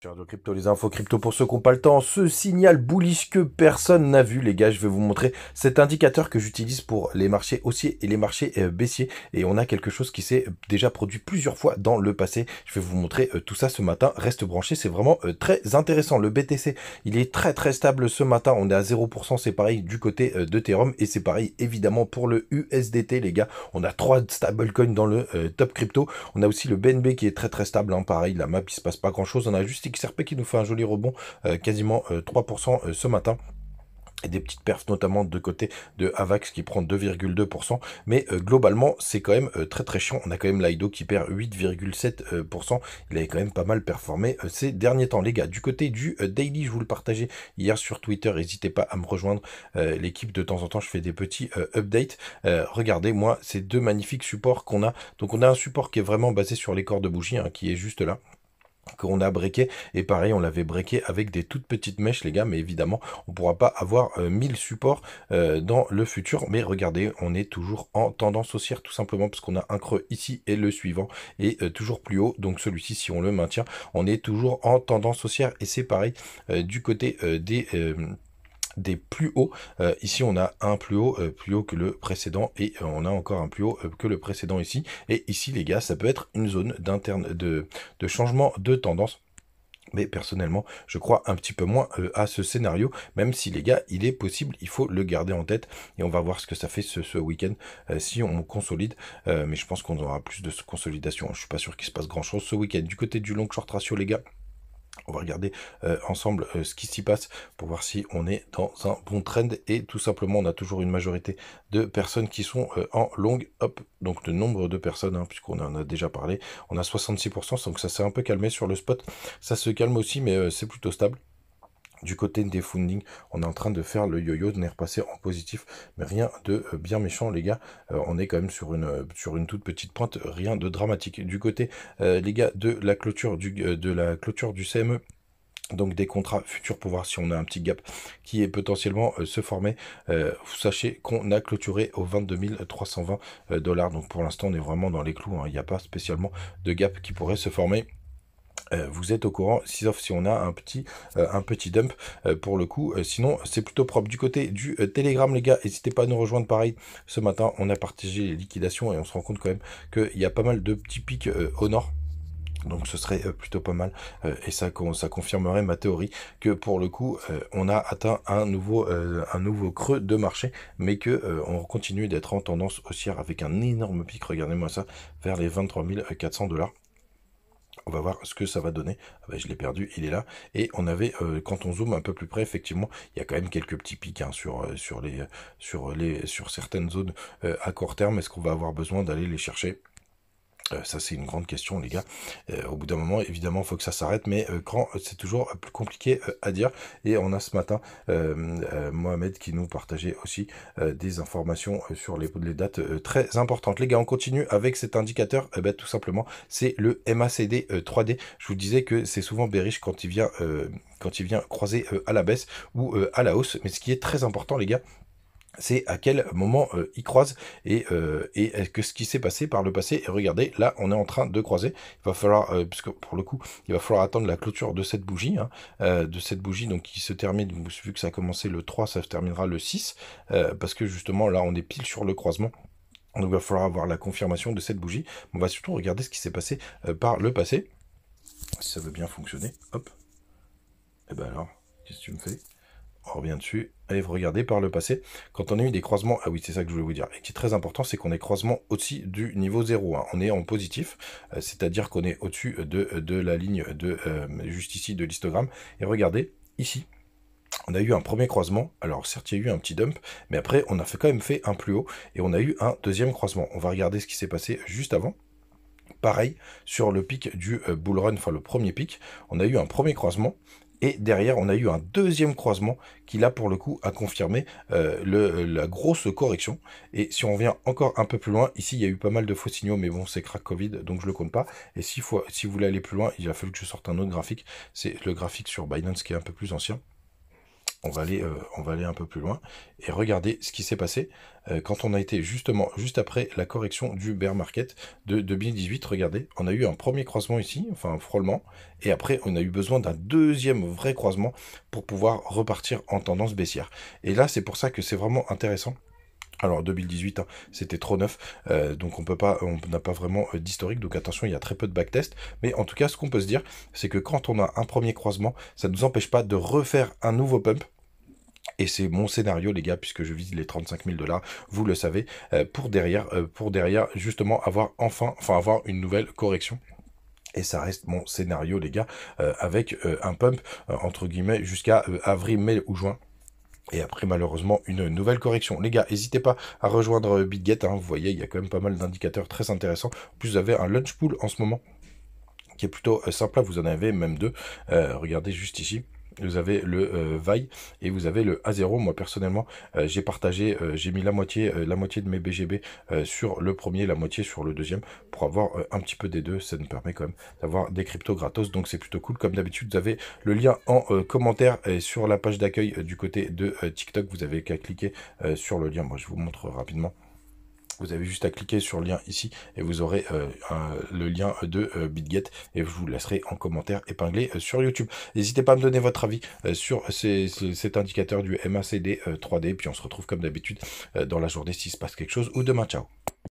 Cher de crypto, les infos crypto pour ceux qui n'ont pas le temps, ce signal bullish que personne n'a vu, les gars, je vais vous montrer cet indicateur que j'utilise pour les marchés haussiers et les marchés baissiers, et on a quelque chose qui s'est déjà produit plusieurs fois dans le passé. Je vais vous montrer tout ça ce matin, reste branché, c'est vraiment très intéressant. Le BTC, il est très stable ce matin, on est à 0%, c'est pareil du côté d'Ethereum, et c'est pareil évidemment pour le USDT, les gars. On a 3 stablecoins dans le top crypto, on a aussi le BNB qui est très stable, hein, pareil, la map il se passe pas grand chose, on a juste XRP qui nous fait un joli rebond, quasiment 3% ce matin. Et des petites perfs notamment de côté de Avax qui prend 2,2%. Mais globalement, c'est quand même très chiant. On a quand même l'Aido qui perd 8,7%. Il avait quand même pas mal performé ces derniers temps. Les gars, du côté du daily, je vous le partageais hier sur Twitter. N'hésitez pas à me rejoindre. L'équipe, de temps en temps, je fais des petits updates. Regardez, moi, ces deux magnifiques supports qu'on a. Donc, on a un support qui est vraiment basé sur les corps de bougie, hein, qui est juste là, qu'on a breaké, et pareil on l'avait breaké avec des toutes petites mèches, les gars, mais évidemment on pourra pas avoir 1000 supports dans le futur. Mais regardez, on est toujours en tendance haussière, tout simplement parce qu'on a un creux ici et le suivant est toujours plus haut. Donc celui-ci, si on le maintient, on est toujours en tendance haussière, et c'est pareil du côté des plus hauts. Ici on a un plus haut que le précédent, et on a encore un plus haut que le précédent ici. Et ici, les gars, ça peut être une zone de changement de tendance. Mais personnellement, je crois un petit peu moins à ce scénario, même si, les gars, il est possible, il faut le garder en tête, et on va voir ce que ça fait ce week-end si on consolide. Mais je pense qu'on aura plus de consolidation. Je suis pas sûr qu'il se passe grand-chose ce week-end. Du côté du long short ratio, les gars, on va regarder ensemble ce qui s'y passe pour voir si on est dans un bon trend. Et tout simplement, on a toujours une majorité de personnes qui sont en long. Hop, donc le nombre de personnes, hein, puisqu'on en a déjà parlé, on a 66%, donc ça s'est un peu calmé sur le spot. Ça se calme aussi, mais c'est plutôt stable. Du côté des funding, on est en train de faire le yo-yo, on est repassé en positif, mais rien de bien méchant, les gars. On est quand même sur une toute petite pointe, rien de dramatique. Du côté, les gars, de la clôture du CME, donc des contrats futurs, pour voir si on a un petit gap qui est potentiellement se former. Sachez qu'on a clôturé au 22 320 dollars, donc pour l'instant on est vraiment dans les clous, hein. Il n'y a pas spécialement de gap qui pourrait se former. Vous êtes au courant, sauf si on a un petit dump pour le coup. Sinon, c'est plutôt propre. Du côté du Telegram, les gars, n'hésitez pas à nous rejoindre. Pareil, ce matin, on a partagé les liquidations et on se rend compte quand même qu'il y a pas mal de petits pics au nord. Donc ce serait plutôt pas mal, et ça confirmerait ma théorie que pour le coup on a atteint un nouveau creux de marché, mais que on continue d'être en tendance haussière avec un énorme pic, regardez-moi ça, vers les 23 400 dollars. On va voir ce que ça va donner. Ah bah, je l'ai perdu, il est là. Et on avait, quand on zoome un peu plus près, effectivement, il y a quand même quelques petits pics, hein, sur certaines zones à court terme. Est-ce qu'on va avoir besoin d'aller les chercher? Ça, c'est une grande question, les gars. Au bout d'un moment, évidemment, il faut que ça s'arrête, mais quand c'est toujours plus compliqué à dire. Et on a ce matin Mohamed qui nous partageait aussi des informations sur les dates très importantes. Les gars, on continue avec cet indicateur. Ben, tout simplement, c'est le MACD 3D. Je vous disais que c'est souvent bearish quand il vient croiser à la baisse ou à la hausse. Mais ce qui est très important, les gars, c'est à quel moment ils croisent, et que ce qui s'est passé par le passé. Et regardez, là on est en train de croiser. Il va falloir, puisque pour le coup il va falloir attendre la clôture de cette bougie, hein, donc qui se termine, vu que ça a commencé le 3, ça se terminera le 6, parce que justement là on est pile sur le croisement. Donc il va falloir avoir la confirmation de cette bougie. On va surtout regarder ce qui s'est passé par le passé, si ça veut bien fonctionner. Hop, et ben alors, qu'est-ce que tu me fais? On revient dessus. Allez, vous regardez par le passé, quand on a eu des croisements, ah oui, c'est ça que je voulais vous dire, et qui est très important, c'est qu'on est croisement au-dessus du niveau 0, hein. On est en positif, c'est-à-dire qu'on est au-dessus de la ligne de juste ici de l'histogramme. Et regardez, ici, on a eu un premier croisement. Alors certes, il y a eu un petit dump, mais après, on a quand même fait un plus haut, et on a eu un deuxième croisement. On va regarder ce qui s'est passé juste avant. Pareil, sur le pic du bull run, enfin le premier pic, on a eu un premier croisement, et derrière, on a eu un deuxième croisement qui, là, pour le coup, a confirmé la grosse correction. Et si on revient encore un peu plus loin, ici, il y a eu pas mal de faux signaux, mais bon, c'est crack Covid, donc je le compte pas. Et si vous voulez aller plus loin, il a fallu que je sorte un autre graphique. C'est le graphique sur Binance qui est un peu plus ancien. on va aller un peu plus loin et regarder ce qui s'est passé quand on a été justement juste après la correction du bear market de 2018. Regardez, on a eu un premier croisement ici, enfin un frôlement, et après on a eu besoin d'un deuxième vrai croisement pour pouvoir repartir en tendance baissière. Et là, c'est pour ça que c'est vraiment intéressant. Alors 2018, hein, c'était trop neuf, donc on n'a pas vraiment d'historique, donc attention, il y a très peu de backtest. Mais en tout cas, ce qu'on peut se dire, c'est que quand on a un premier croisement, ça ne nous empêche pas de refaire un nouveau pump. Et c'est mon scénario, les gars, puisque je vise les 35 000 $, vous le savez, pour derrière, justement, avoir une nouvelle correction. Et ça reste mon scénario, les gars, avec un pump, entre guillemets, jusqu'à avril, mai ou juin. Et après, malheureusement, une nouvelle correction. Les gars, n'hésitez pas à rejoindre BitGet. Hein, vous voyez, il y a quand même pas mal d'indicateurs très intéressants. En plus, vous avez un launch pool en ce moment qui est plutôt simple. Là, vous en avez même deux. Regardez juste ici. Vous avez le VAI et vous avez le A0. Moi, personnellement, j'ai mis la moitié de mes BGB sur le premier, la moitié sur le deuxième, pour avoir un petit peu des deux. Ça nous permet quand même d'avoir des cryptos gratos, donc c'est plutôt cool. Comme d'habitude, vous avez le lien en commentaire sur la page d'accueil du côté de TikTok. Vous avez qu'à cliquer sur le lien. Moi, je vous montre rapidement. Vous avez juste à cliquer sur le lien ici et vous aurez le lien de BitGet et je vous laisserai en commentaire épinglé sur YouTube. N'hésitez pas à me donner votre avis sur cet indicateur du MACD 3D. Puis on se retrouve comme d'habitude dans la journée s'il se passe quelque chose ou demain. Ciao.